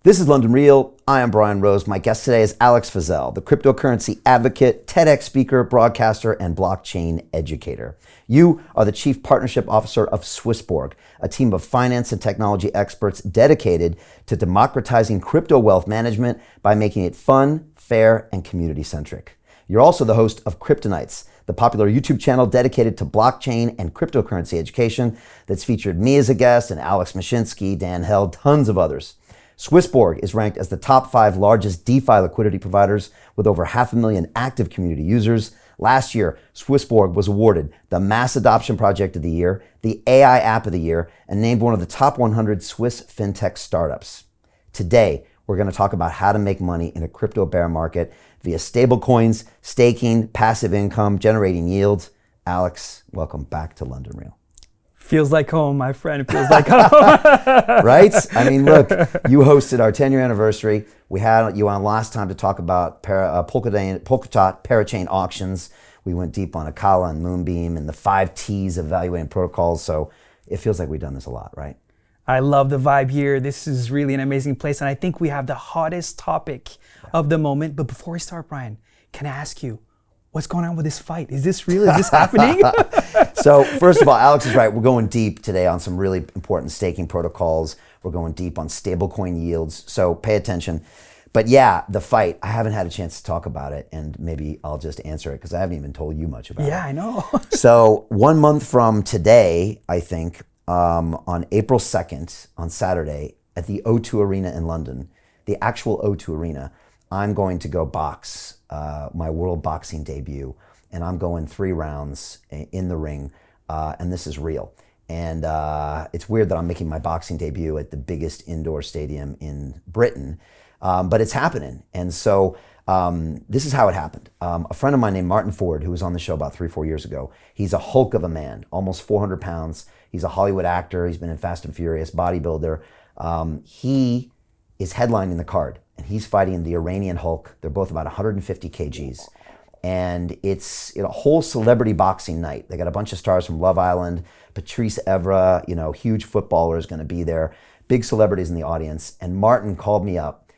This is London Real. I am Brian Rose. My guest today is Alex Fazel, the cryptocurrency advocate, TEDx speaker, broadcaster, and blockchain educator. You are the Chief Partnership Officer of SwissBorg, a team of finance and technology experts dedicated to democratizing crypto wealth management by making it fun, fair, and community-centric. You're also the host of Kryptonites, the popular YouTube channel dedicated to blockchain and cryptocurrency education that's featured me as a guest and Alex Mashinsky, Dan Held, tons of others. SwissBorg is ranked as the top 5 largest DeFi liquidity providers with over 500,000 active community users. Last year, SwissBorg was awarded the Mass Adoption Project of the Year, the AI App of the Year, and named one of the top 100 Swiss fintech startups. Today, we're going to talk about how to make money in a crypto bear market via stablecoins, staking, passive income, generating yields. Alex, welcome back to London Real. Feels like home, my friend. It feels like home. Right? I mean, look, you hosted our 10-year anniversary. We had you on last time to talk about Polkadot parachain auctions. We went deep on Akala and Moonbeam and the 5 T's of evaluating protocols. So it feels like we've done this a lot, right? I love the vibe here. This is really an amazing place. And I think we have the hottest topic of the moment. But before we start, Brian, can I ask you, what's going on with this fight? Is this real? Is this happening? So first of all, Alex is right. We're going deep today on some really important staking protocols. We're going deep on stablecoin yields. So pay attention. But yeah, the fight, I haven't had a chance to talk about it, and maybe I'll just answer it because I haven't even told you much about it. Yeah, I know. So 1 month from today, I think, on April 2nd, on Saturday, at the O2 Arena in London, the actual O2 Arena, I'm going to go box my world boxing debut, and I'm going 3 rounds in the ring, and this is real. And it's weird that I'm making my boxing debut at the biggest indoor stadium in Britain, but it's happening. And so this is how it happened. A friend of mine named Martin Ford, who was on the show about 3-4 years ago, he's a hulk of a man, almost 400 pounds. He's a Hollywood actor. He's been in Fast and Furious, bodybuilder. He is headlining the card, and he's fighting the Iranian Hulk. They're both about 150 kgs. And it's a whole celebrity boxing night. They got a bunch of stars from Love Island. Patrice Evra, huge footballer, is going to be there. Big celebrities in the audience. And Martin called me up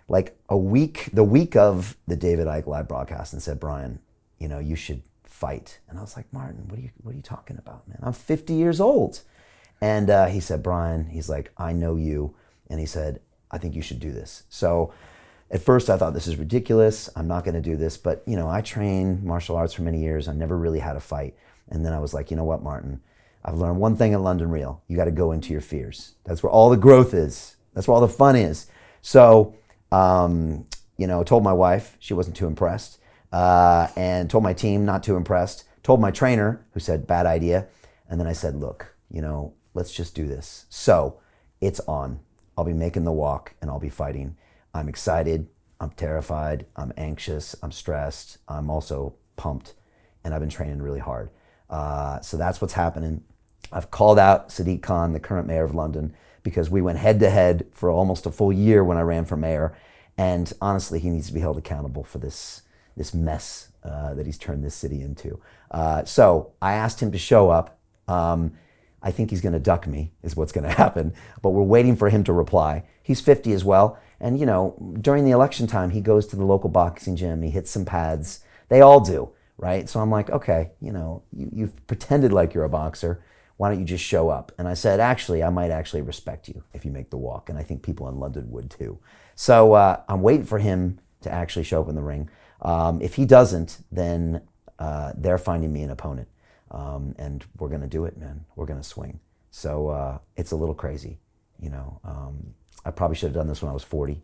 like the week of the David Icke live broadcast and said, Brian, you should fight. And I was like, Martin, what are you talking about, man? I'm 50 years old. And he said, Brian, he's like, I know you. And he said, I think you should do this. So at first I thought, this is ridiculous. I'm not going to do this. But, I trained martial arts for many years. I never really had a fight. And then I was like, you know what, Martin? I've learned one thing in London Real. You got to go into your fears. That's where all the growth is. That's where all the fun is. So, told my wife, she wasn't too impressed. And told my team, not too impressed. Told my trainer, who said, bad idea. And then I said, look, let's just do this. So it's on. I'll be making the walk and I'll be fighting. I'm excited, I'm terrified, I'm anxious, I'm stressed, I'm also pumped, and I've been training really hard. So that's what's happening. I've called out Sadiq Khan, the current mayor of London, because we went head to head for almost a full year when I ran for mayor. And honestly, he needs to be held accountable for this mess that he's turned this city into. So I asked him to show up. I think he's going to duck me, is what's going to happen. But we're waiting for him to reply. He's 50 as well. And, during the election time, he goes to the local boxing gym. He hits some pads. They all do, right? So I'm like, okay, you've pretended like you're a boxer. Why don't you just show up? And I said, actually, I might actually respect you if you make the walk. And I think people in London would too. So I'm waiting for him to actually show up in the ring. If he doesn't, then they're finding me an opponent. And we're going to do it, man. We're going to swing. So it's a little crazy, I probably should have done this when I was 40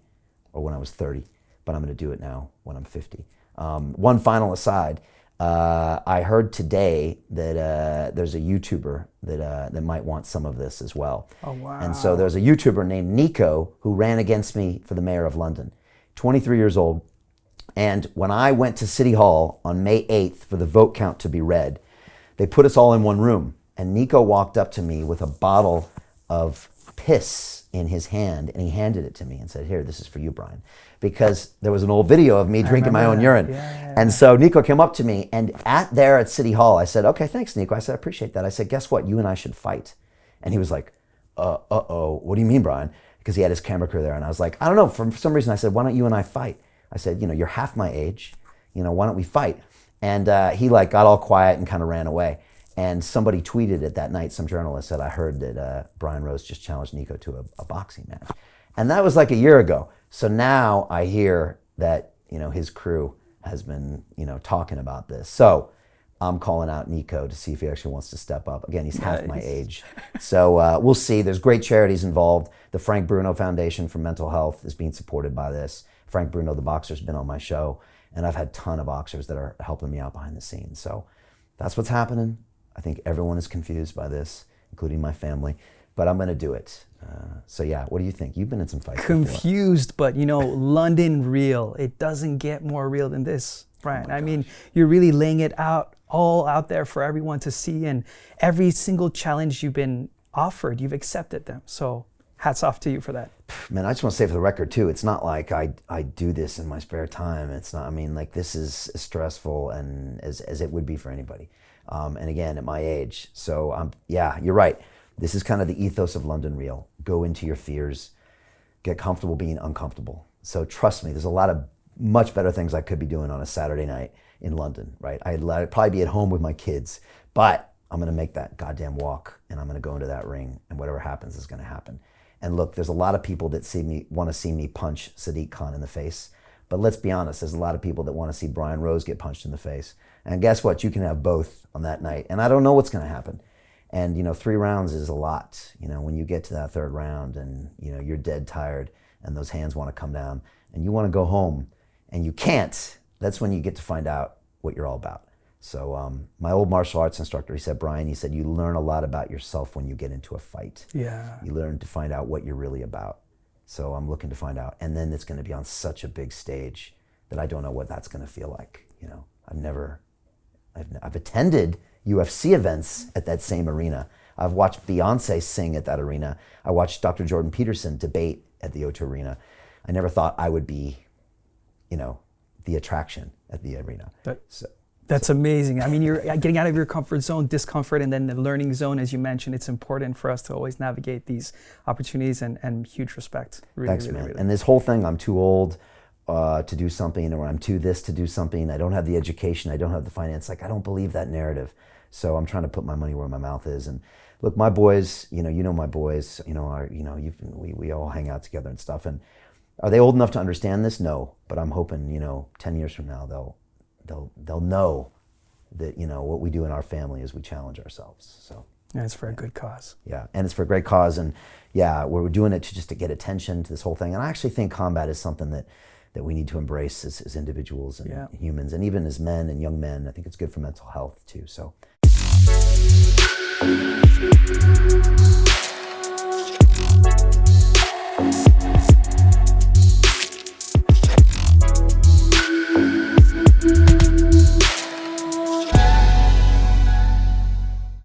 or when I was 30, but I'm going to do it now when I'm 50. One final aside, I heard today that there's a YouTuber that might want some of this as well. Oh, wow. And so there's a YouTuber named Nico who ran against me for the mayor of London, 23 years old. And when I went to City Hall on May 8th for the vote count to be read, they put us all in one room. And Nico walked up to me with a bottle of piss in his hand, and he handed it to me and said, here, this is for you, Brian. Because there was an old video of me drinking my own urine. Yeah. And so Nico came up to me, and at City Hall, I said, okay, thanks, Nico. I said, I appreciate that. I said, guess what? You and I should fight. And he was like, uh-oh, what do you mean, Brian? because he had his camera crew there. And I was like, I don't know, for some reason I said, why don't you and I fight? I said, you're half my age, why don't we fight? And he like got all quiet and kind of ran away. And somebody tweeted it that night, some journalist said, I heard that Brian Rose just challenged Nico to a boxing match. And that was like a year ago. So now I hear that, his crew has been, talking about this. So I'm calling out Nico to see if he actually wants to step up. Again, he's half my age. So we'll see. There's great charities involved. The Frank Bruno Foundation for Mental Health is being supported by this. Frank Bruno, the boxer, has been on my show. And I've had a ton of boxers that are helping me out behind the scenes. So that's what's happening. I think everyone is confused by this, including my family. But I'm going to do it. So yeah, what do you think? You've been in some fights Confused, but London real. It doesn't get more real than this, Brian. I mean, you're really laying it all out there for everyone to see. And every single challenge you've been offered, you've accepted them. So hats off to you for that. Man, I just want to say for the record too, it's not like I do this in my spare time. It's not, this is as stressful and as it would be for anybody. And again, at my age. So yeah, you're right. This is kind of the ethos of London Real. Go into your fears, get comfortable being uncomfortable. So trust me, there's a lot of much better things I could be doing on a Saturday night in London, right? I'd probably be at home with my kids, but I'm gonna make that goddamn walk and I'm gonna go into that ring and whatever happens is gonna happen. And look, there's a lot of people that want to see me punch Sadiq Khan in the face. But let's be honest, there's a lot of people that want to see Brian Rose get punched in the face. And guess what? You can have both on that night. And I don't know what's going to happen. And 3 rounds is a lot. When you get to that 3rd round and you're dead tired and those hands want to come down and you want to go home and you can't, that's when you get to find out what you're all about. So my old martial arts instructor, he said, Brian, you learn a lot about yourself when you get into a fight. Yeah. You learn to find out what you're really about. So I'm looking to find out. And then it's going to be on such a big stage that I don't know what that's going to feel like. I've attended UFC events at that same arena. I've watched Beyonce sing at that arena. I watched Dr. Jordan Peterson debate at the O2 Arena. I never thought I would be, the attraction at the arena. That's amazing. I mean, you're getting out of your comfort zone, discomfort, and then the learning zone, as you mentioned. It's important for us to always navigate these opportunities and huge respect. Really, Thanks, really, man. really. And this whole thing, I'm too old to do something, or I'm too this to do something. I don't have the education. I don't have the finance. I don't believe that narrative. So I'm trying to put my money where my mouth is. And look, my boys, my boys, we all hang out together and stuff. And are they old enough to understand this? No. But I'm hoping, 10 years from now, they'll know that what we do in our family is we challenge ourselves. So yeah, it's for a good cause. Yeah, and it's for a great cause, and yeah, we're doing it to get attention to this whole thing. And I actually think combat is something that we need to embrace as individuals and humans, and even as men and young men. I think it's good for mental health too. So.